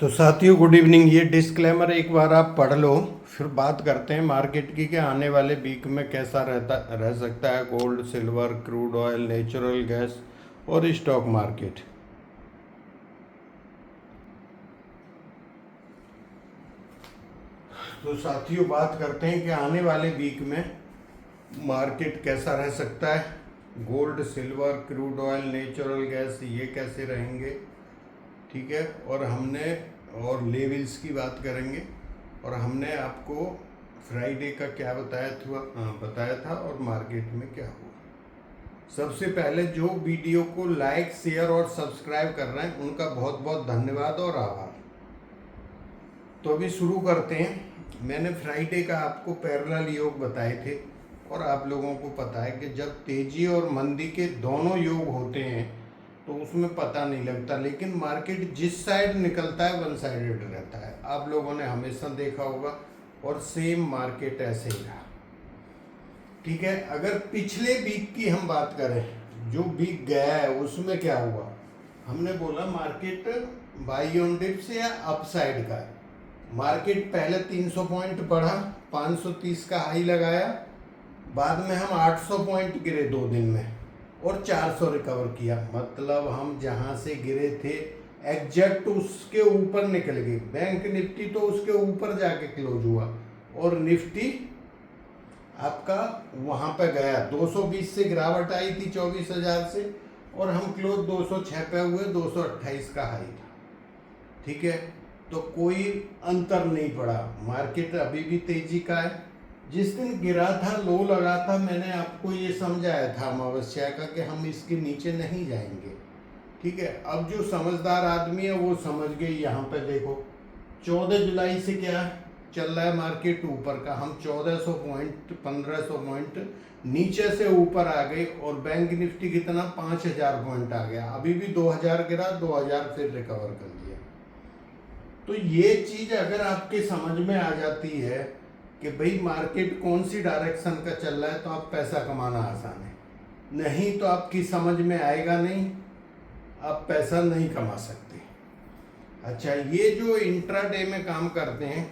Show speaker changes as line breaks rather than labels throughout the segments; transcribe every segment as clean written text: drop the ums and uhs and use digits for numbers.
तो साथियों good evening. ये डिस्क्लेमर एक बार आप पढ़ लो, फिर बात करते हैं मार्केट की कि आने वाले वीक में कैसा रह सकता है gold, silver, crude oil, natural gas और स्टॉक मार्केट। तो साथियों बात करते हैं कि आने वाले वीक में मार्केट कैसा रह सकता है। Gold, silver, crude oil, natural gas ये कैसे रहेंगे, ठीक है। और लेवल्स की बात करेंगे। और हमने आपको फ्राइडे का क्या बताया था और मार्केट में क्या हुआ। सबसे पहले जो वीडियो को लाइक, शेयर और सब्सक्राइब कर रहे हैं उनका बहुत बहुत धन्यवाद और आभार। तो अभी शुरू करते हैं। मैंने फ्राइडे का आपको पैरेलल योग बताए थे और आप लोगों को पता है कि जब तेजी और मंदी के दोनों योग होते हैं तो उसमें पता नहीं लगता, लेकिन मार्केट जिस साइड निकलता है वन साइडेड रहता है। आप लोगों ने हमेशा देखा होगा और सेम मार्केट ऐसे ही रहा, ठीक है। अगर पिछले वीक की हम बात करें, जो वीक गया है उसमें क्या हुआ, हमने बोला मार्केट बाई ऑन डिप्स या अपसाइड का है। मार्केट पहले 300 पॉइंट बढ़ा, 530 का हाई लगाया, बाद में हम 800 पॉइंट गिरे 2 दिन में और 400 रिकवर किया। मतलब हम जहां से गिरे थे एग्जैक्ट उसके ऊपर निकल गए। बैंक निफ्टी तो उसके ऊपर जाके क्लोज हुआ और निफ्टी आपका वहां पे गया। 220 से गिरावट आई थी 24,000 से और हम क्लोज 206 पे हुए, 228 का हाई था, ठीक है। तो कोई अंतर नहीं पड़ा, मार्केट अभी भी तेजी का है। जिस दिन गिरा था, लो लगा था, मैंने आपको ये समझाया था अमावस्या का कि हम इसके नीचे नहीं जाएंगे, ठीक है। अब जो समझदार आदमी है वो समझ गए। यहाँ पे देखो 14 जुलाई से क्या चल रहा है मार्केट ऊपर का, हम 1400 पॉइंट 1500 पॉइंट नीचे से ऊपर आ गए और बैंक निफ्टी कितना 5000 पॉइंट आ गया। अभी भी 2000 गिरा, 2000 फिर रिकवर कर लिया। तो ये चीज अगर आपके समझ में आ जाती है कि भाई मार्केट कौन सी डायरेक्शन का चल रहा है, तो आप पैसा कमाना आसान है। नहीं तो आपकी समझ में आएगा नहीं, आप पैसा नहीं कमा सकते। अच्छा, ये जो इंट्राडे में काम करते हैं,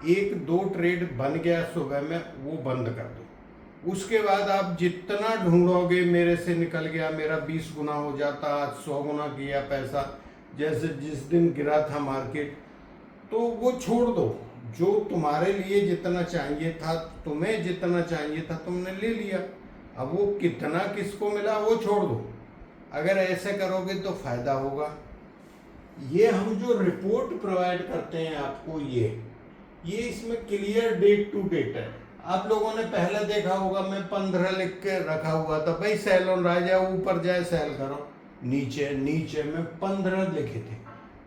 1-2 ट्रेड बन गया सुबह में, वो बंद कर दो। उसके बाद आप जितना ढूंढोगे मेरे से निकल गया, मेरा 20 गुना हो जाता, आज 100 गुना किया पैसा, जैसे जिस दिन गिरा था मार्केट, तो वो छोड़ दो। जो तुम्हारे लिए जितना चाहिए था, तुम्हें जितना चाहिए था तुमने ले लिया, अब वो कितना किसको मिला वो छोड़ दो। अगर ऐसे करोगे तो फायदा होगा। ये हम जो रिपोर्ट प्रोवाइड करते हैं आपको, ये इसमें क्लियर डेट टू डेट है। आप लोगों ने पहले देखा होगा, मैं 15 लिख के रखा हुआ था, भाई सेल ऑन राजा ऊपर जाए सेल करो, नीचे नीचे में 15 लिखे थे।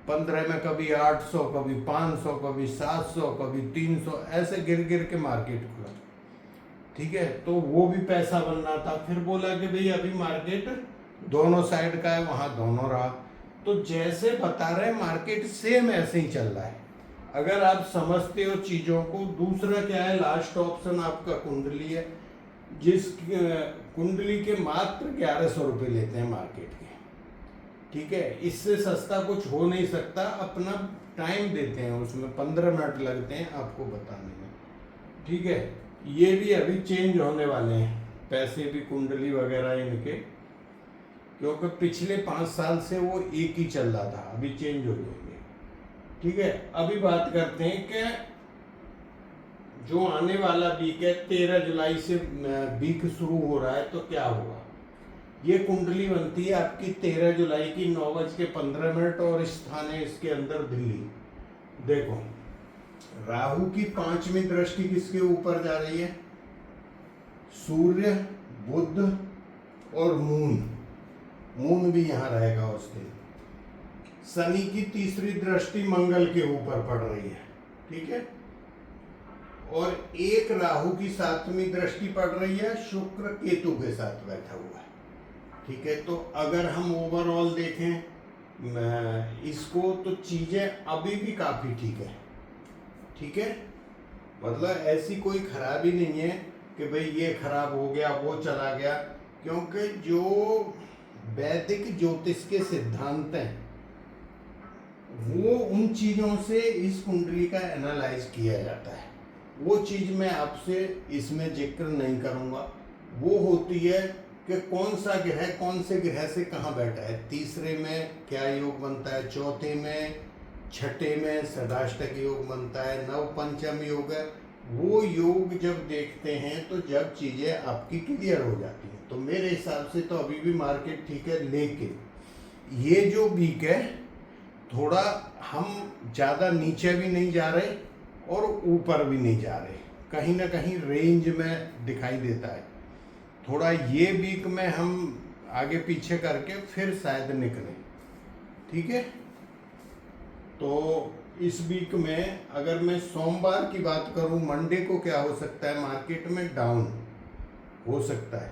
15 में कभी 800, कभी 500, कभी 700, कभी 300, ऐसे गिर गिर के मार्केट खुला, ठीक है। तो वो भी पैसा बनना था। फिर बोला कि भाई अभी मार्केट दोनों साइड का है, वहां दोनों रहा। तो जैसे बता रहे मार्केट सेम ऐसे ही चल रहा है अगर आप समझते हो चीजों को। दूसरा क्या है, लास्ट ऑप्शन आपका कुंडली है, जिस कुंडली के मात्र 1100 रुपये लेते हैं मार्केट के, ठीक है। इससे सस्ता कुछ हो नहीं सकता। अपना टाइम देते हैं, उसमें 15 मिनट लगते हैं आपको बताने में, ठीक है। ये भी अभी चेंज होने वाले हैं पैसे भी, कुंडली वगैरह इनके, क्योंकि पिछले 5 साल से वो एक ही चल रहा था, अभी चेंज हो जाएंगे, ठीक है। अभी बात करते हैं कि जो आने वाला वीक है, 13 जुलाई से वीक शुरू हो रहा है, तो क्या होगा। ये कुंडली बनती है आपकी 13 जुलाई की 9:15 और स्थान है इसके अंदर दिल्ली। देखो राहु की 5वीं दृष्टि किसके ऊपर जा रही है, सूर्य, बुध और मून भी यहां रहेगा उस दिन। शनि की 3री दृष्टि मंगल के ऊपर पड़ रही है, ठीक है। और एक राहु की 7वीं दृष्टि पड़ रही है, शुक्र केतु के साथ बैठा हुआ है, ठीक है। तो अगर हम ओवरऑल देखें इसको, तो चीजें अभी भी काफी ठीक है, ठीक है। मतलब ऐसी कोई खराबी नहीं है कि भाई ये खराब हो गया वो चला गया, क्योंकि जो वैदिक ज्योतिष के सिद्धांत हैं वो उन चीज़ों से इस कुंडली का एनालाइज किया जाता है। वो चीज़ मैं आपसे इसमें जिक्र नहीं करूँगा। वो होती है कि कौन सा ग्रह कौन से ग्रह से कहाँ बैठा है, तीसरे में क्या योग बनता है, चौथे में, छठे में षडाष्टक योग बनता है, नव पंचम योग है। वो योग जब देखते हैं तो जब चीज़ें आपकी क्लियर हो जाती हैं, तो मेरे हिसाब से तो अभी भी मार्केट ठीक है। लेकिन ये जो वीक है, थोड़ा हम ज़्यादा नीचे भी नहीं जा रहे और ऊपर भी नहीं जा रहे, कहीं ना कहीं रेंज में दिखाई देता है। थोड़ा ये वीक में हम आगे पीछे करके फिर शायद निकलें, ठीक है। तो इस वीक में अगर मैं सोमवार की बात करूं, मंडे को क्या हो सकता है, मार्केट में डाउन हो सकता है।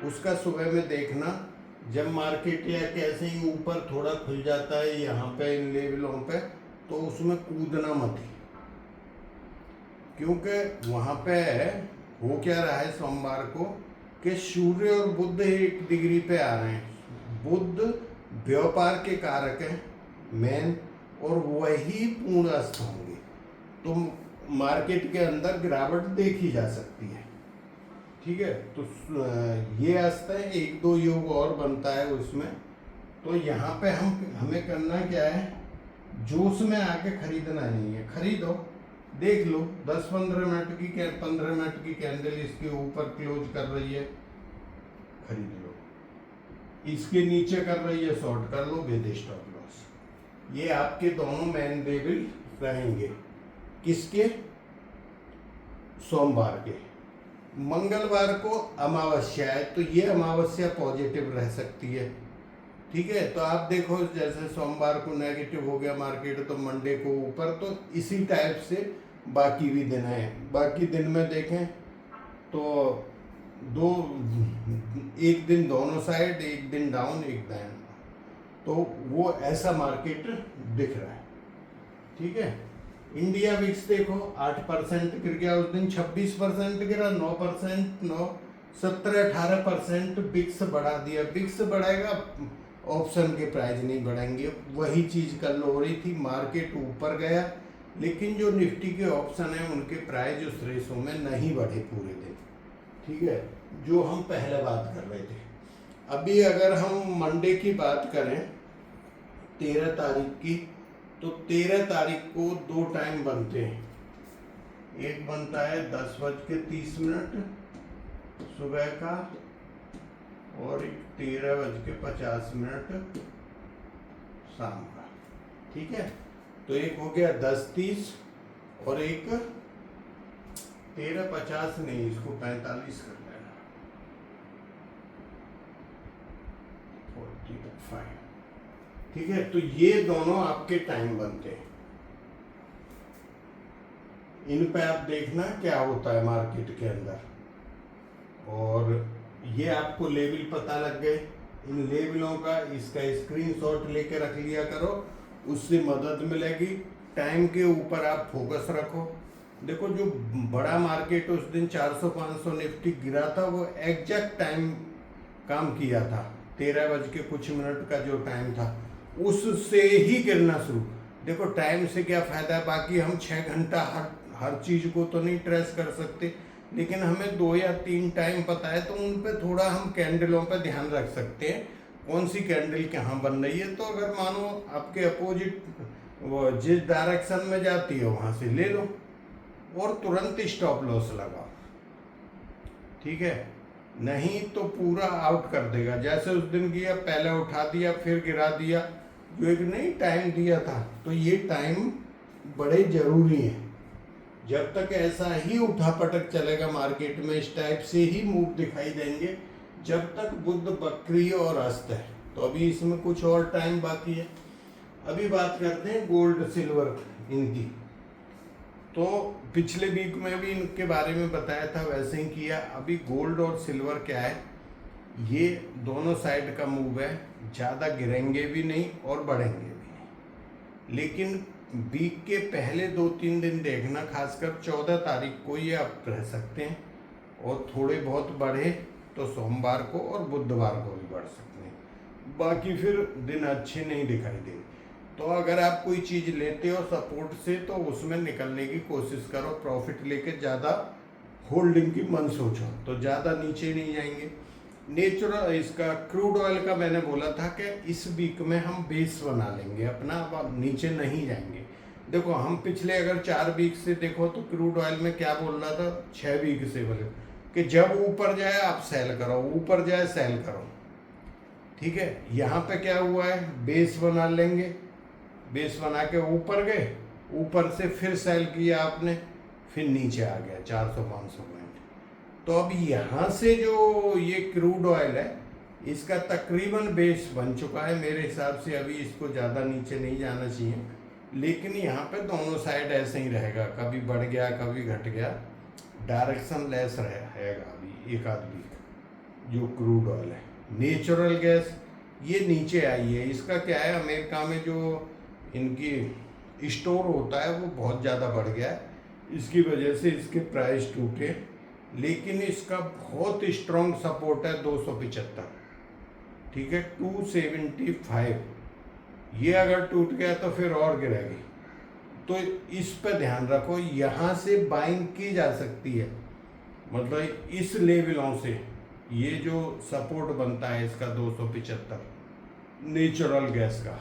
उसका सुबह में देखना, जब मार्केट या कैसे ही ऊपर थोड़ा खुल जाता है यहाँ पे इन लेवलों पे, तो उसमें कूदना मत ही, क्योंकि वहाँ पे हो क्या रहा है सोमवार को कि सूर्य और बुध 1 डिग्री पे आ रहे हैं। बुध व्यापार के कारक हैं मेन, और वही पूर्ण अस्त होंगे, तो मार्केट के अंदर गिरावट देखी जा सकती है, ठीक है। तो ये अस्त है, 1-2 योग और बनता है उसमें। तो यहाँ पे हमें करना क्या है, जोश में आके खरीदना नहीं है। खरीदो, देख लो 10-15 मिनट की 15 मिनट की कैंडल इसके ऊपर क्लोज कर रही है, खरीद लो। इसके नीचे कर रही है, शॉर्ट कर लो विद स्टॉप लॉस। ये आपके दोनों मेन लेवल रहेंगे। किसके? सोमवार के। मंगलवार को अमावस्या है, तो ये अमावस्या पॉजिटिव रह सकती है, ठीक है। तो आप देखो, जैसे सोमवार को नेगेटिव हो गया मार्केट, तो मंडे को ऊपर, तो इसी टाइप से बाकी भी दिन है। बाकी दिन में देखें तो एक दिन दोनों साइड, एक दिन डाउन, एक दिन, तो वो ऐसा मार्केट दिख रहा है, ठीक है। इंडिया विक्स देखो 8% गिर गया उस दिन, 26% गिरा, 9%, 17-18% विक्स बढ़ा दिया। विक्स बढ़ाएगा, ऑप्शन के प्राइस नहीं बढ़ेंगे। वही चीज़ कल हो रही थी, मार्केट ऊपर गया, लेकिन जो निफ्टी के ऑप्शन है उनके प्राइस उस रेशो में नहीं बढ़े पूरे दिन, ठीक है, जो हम पहले बात कर रहे थे। अभी अगर हम मंडे की बात करें 13 तारीख की, तो 13 तारीख को 2 टाइम बनते हैं। एक बनता है 10:30 सुबह का, और एक 13:50 शाम का, ठीक है। तो एक हो गया 10:30 और एक 13:50 नहीं, इसको 45 कर लेना, 45, ठीक है। तो ये दोनों आपके टाइम बनते हैं। इन पे आप देखना क्या होता है मार्केट के अंदर, और ये आपको लेवल पता लग गए। इन लेवलों का इसका स्क्रीनशॉट लेके रख लिया करो, उससे मदद मिलेगी। टाइम के ऊपर आप फोकस रखो। देखो, जो बड़ा मार्केट उस दिन 400-500 निफ्टी गिरा था, वो एग्जैक्ट टाइम काम किया था, 13 बज के कुछ मिनट का जो टाइम था, उससे ही गिरना शुरू। देखो, टाइम से क्या फायदा है, बाकी हम 6 घंटा हर चीज को तो नहीं ट्रेस कर सकते, लेकिन हमें 2 या 3 टाइम पता है, तो उन पे थोड़ा हम कैंडलों पे ध्यान रख सकते हैं, कौन सी कैंडल कहाँ बन रही है। तो अगर मानो आपके अपोजिट वो जिस डायरेक्शन में जाती है वहां से ले लो और तुरंत स्टॉप लॉस लगाओ, ठीक है। नहीं तो पूरा आउट कर देगा, जैसे उस दिन किया, पहले उठा दिया फिर गिरा दिया, जो एक नहीं टाइम दिया था। तो ये टाइम बड़े जरूरी हैं। जब तक ऐसा ही उठा पटक चलेगा मार्केट में, इस टाइप से ही मूव दिखाई देंगे, जब तक बुध बकरी और अस्त है। तो अभी इसमें कुछ और टाइम बाकी है। अभी बात करते हैं गोल्ड सिल्वर इनकी। तो पिछले वीक में भी इनके बारे में बताया था, वैसे ही किया। अभी गोल्ड और सिल्वर क्या है, ये दोनों साइड का मूव है, ज़्यादा गिरेंगे भी नहीं और बढ़ेंगे भी नहीं। लेकिन वीक के पहले 2-3 दिन देखना, खासकर 14 तारीख को ये आप रह सकते हैं, और थोड़े बहुत बढ़े तो सोमवार को और बुधवार को भी बढ़ सकते हैं। बाकी फिर दिन अच्छे नहीं दिखाई देंगे। तो अगर आप कोई चीज़ लेते हो सपोर्ट से तो उसमें निकलने की कोशिश करो, प्रॉफिट लेके ज़्यादा होल्डिंग की मन सोचो, तो ज़्यादा नीचे नहीं जाएंगे। नेचुरल इसका क्रूड ऑयल का मैंने बोला था कि इस वीक में हम बेस बना लेंगे अपना, अब नीचे नहीं जाएंगे। देखो हम पिछले अगर 4 वीक से देखो तो क्रूड ऑयल में क्या बोल रहा था, 6 वीक से बोले कि जब ऊपर जाए आप सेल करो, ऊपर जाए सेल करो, ठीक है। यहाँ पे क्या हुआ है, बेस बना लेंगे, बेस बना के ऊपर गए, ऊपर से फिर सेल किया आपने, फिर नीचे आ गया 400-500 पॉइंट। तो अब यहाँ से जो ये क्रूड ऑयल है इसका तकरीबन बेस बन चुका है मेरे हिसाब से, अभी इसको ज़्यादा नीचे नहीं जाना चाहिए, लेकिन यहाँ पे दोनों साइड ऐसे ही रहेगा, कभी बढ़ गया कभी घट गया, डायरेक्शन लेस रहेगा अभी एक आध वीक। जो क्रूड ऑयल है, नेचुरल गैस ये नीचे आई है, इसका क्या है, अमेरिका में जो इनकी स्टोर होता है वो बहुत ज़्यादा बढ़ गया है, इसकी वजह से इसके प्राइस टूटे, लेकिन इसका बहुत स्ट्रॉन्ग सपोर्ट है 275, ठीक है, 275, ये अगर टूट गया तो फिर और गिरेगी। तो इस पे ध्यान रखो, यहाँ से बाइंग की जा सकती है, मतलब इस लेवलों से ये जो सपोर्ट बनता है इसका 275 नेचुरल गैस का।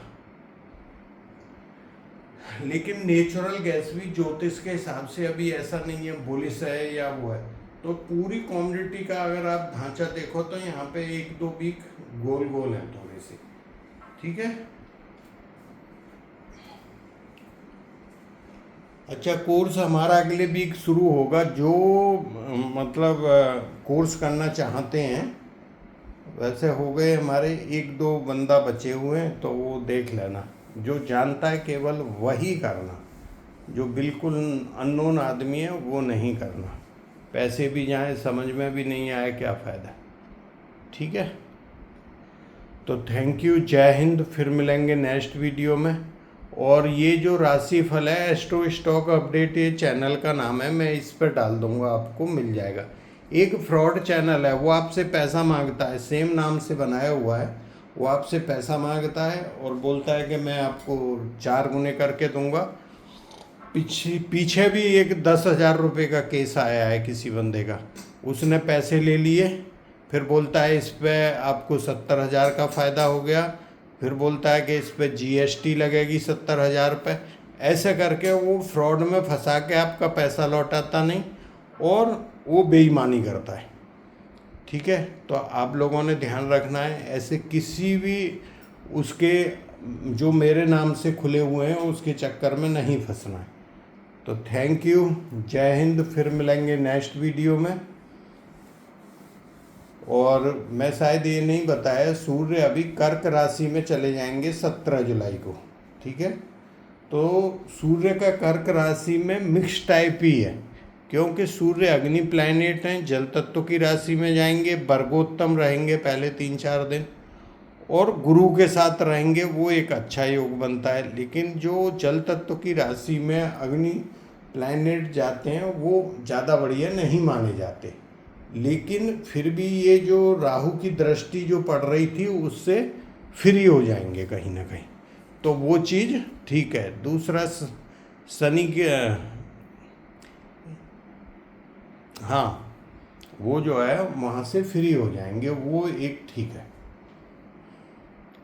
लेकिन नेचुरल गैस भी ज्योतिष के हिसाब से अभी ऐसा नहीं है बुलिश है या वो है, तो पूरी कॉमोडिटी का अगर आप ढांचा देखो तो यहाँ पे 1-2 वीक गोल गोल है थोड़े से, ठीक है। अच्छा, कोर्स हमारा अगले वीक शुरू होगा, जो मतलब कोर्स करना चाहते हैं, वैसे हो गए हमारे 1-2 बंदा बचे हुए हैं, तो वो देख लेना, जो जानता है केवल वही करना, जो बिल्कुल अननोन आदमी है वो नहीं करना, पैसे भी जाएं समझ में भी नहीं आए क्या फ़ायदा, ठीक है। तो थैंक यू, जय हिंद, फिर मिलेंगे नेक्स्ट वीडियो में। और ये जो राशिफल है एस्ट्रो स्टॉक अपडेट, ये चैनल का नाम है, मैं इस पर डाल दूंगा, आपको मिल जाएगा। एक फ्रॉड चैनल है, वो आपसे पैसा मांगता है, सेम नाम से बनाया हुआ है, वो आपसे पैसा मांगता है और बोलता है कि मैं आपको 4 गुने करके दूंगा। पीछे भी एक 10,000 रुपये का केस आया है किसी बंदे का, उसने पैसे ले लिए, फिर बोलता है इस पर आपको 70,000 का फ़ायदा हो गया, फिर बोलता है कि इस पर GST लगेगी 70,000 पे, ऐसे करके वो फ्रॉड में फंसा के आपका पैसा लौटाता नहीं और वो बेईमानी करता है, ठीक है। तो आप लोगों ने ध्यान रखना है, ऐसे किसी भी उसके जो मेरे नाम से खुले हुए हैं उसके चक्कर में नहीं फंसना है। तो थैंक यू, जय हिंद, फिर मिलेंगे नेक्स्ट वीडियो में। और मैं शायद ये नहीं बताया, सूर्य अभी कर्क राशि में चले जाएंगे 17 जुलाई को, ठीक है। तो सूर्य का कर्क राशि में मिक्स टाइप ही है, क्योंकि सूर्य अग्नि प्लैनेट हैं, जल तत्व की राशि में जाएंगे, वर्गोत्तम रहेंगे पहले 3-4 दिन, और गुरु के साथ रहेंगे, वो एक अच्छा योग बनता है। लेकिन जो जल तत्व की राशि में अग्नि प्लैनेट जाते हैं वो ज़्यादा बढ़िया नहीं माने जाते, लेकिन फिर भी ये जो राहु की दृष्टि जो पड़ रही थी उससे फ्री हो जाएंगे कहीं ना कहीं, तो वो चीज़ ठीक है। दूसरा शनि के, हाँ, वो जो है वहाँ से फ्री हो जाएंगे, वो एक ठीक है।